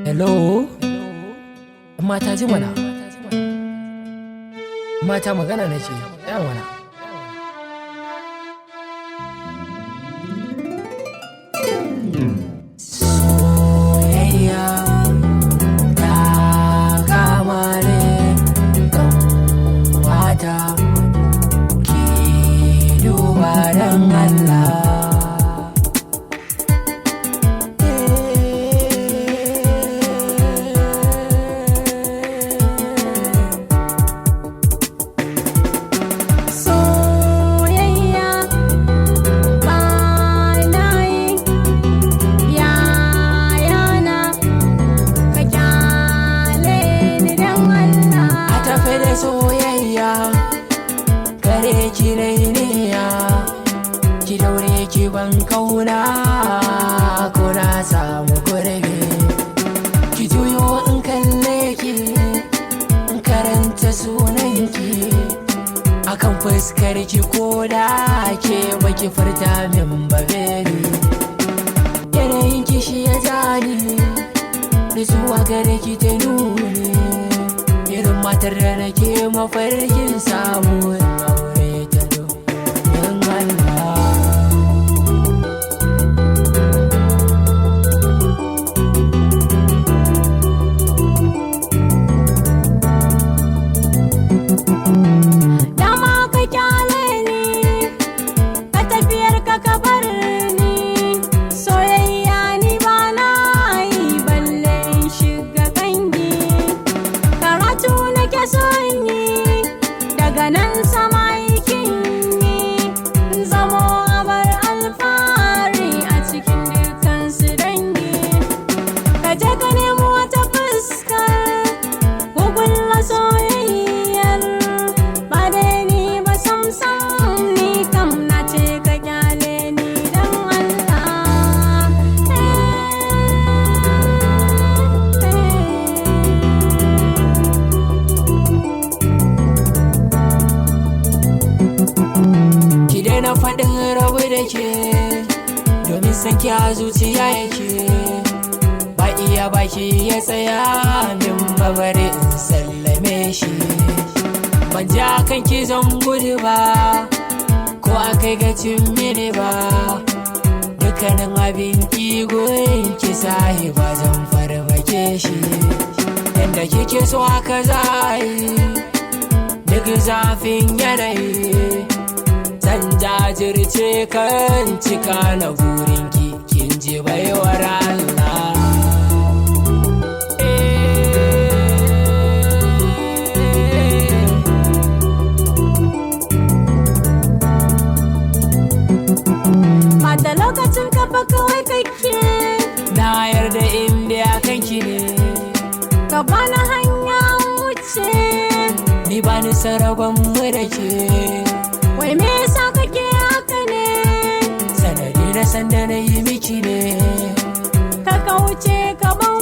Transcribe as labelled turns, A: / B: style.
A: Hello? Mata ji mana? Mata magana na ce, ɗan wana. Soyayya ta kama ne kan mata, ki duba don Allah. Soyayya kare ki rainiya, ki daure ki ban kauna, ko na samu kurbe. Ki juyo in kalle ki, in karanta sunanki akan fuskar ki, ko da ke baki furta min ba baby. Yanayin ki shi ya zani, nutsuwa gare ki ta nuni, irin matar da nake mafarkin samun aure ta don Allah.
B: Dama ka kyale ni, ka tafiyar ka bar ni, soyayya ni ba na yi balle in shiga kangi. Karatu nake son yi, daga nan sama aikin yi, zamo abar alfahari a cikin dukkan su dangi. Ka je ka nemo wata fuskar, gugulla soyayyar, ba da ni ba samsam, ni kam na ce ka kyale ni don Allah.
A: Ki daina faɗin rabu da ke, domin san ki a zuciya yake. Ba iya baki ya tsaya min babare in sallame shi. Ban ja kan ki zan gudu ba, ko a kai gacin mini ba. Dukkanin abin ki goyin ki sahi ba zan farbake shi. Yanda kike so haka za a yi, duk zafin yanayi zan jajirce kan cika na burinki, kin ji baiwar Allah.
B: Bata lokacin ka ba kawai kake,
A: Na yarda inda ya kanki ne,
B: ka bani hanya wuce.
A: ni ba ni saraban mu da ke.
B: Wai me yasa kake haka ne?
A: Sanadi na sanda na yi miki ne,
B: Ka kauce ka ban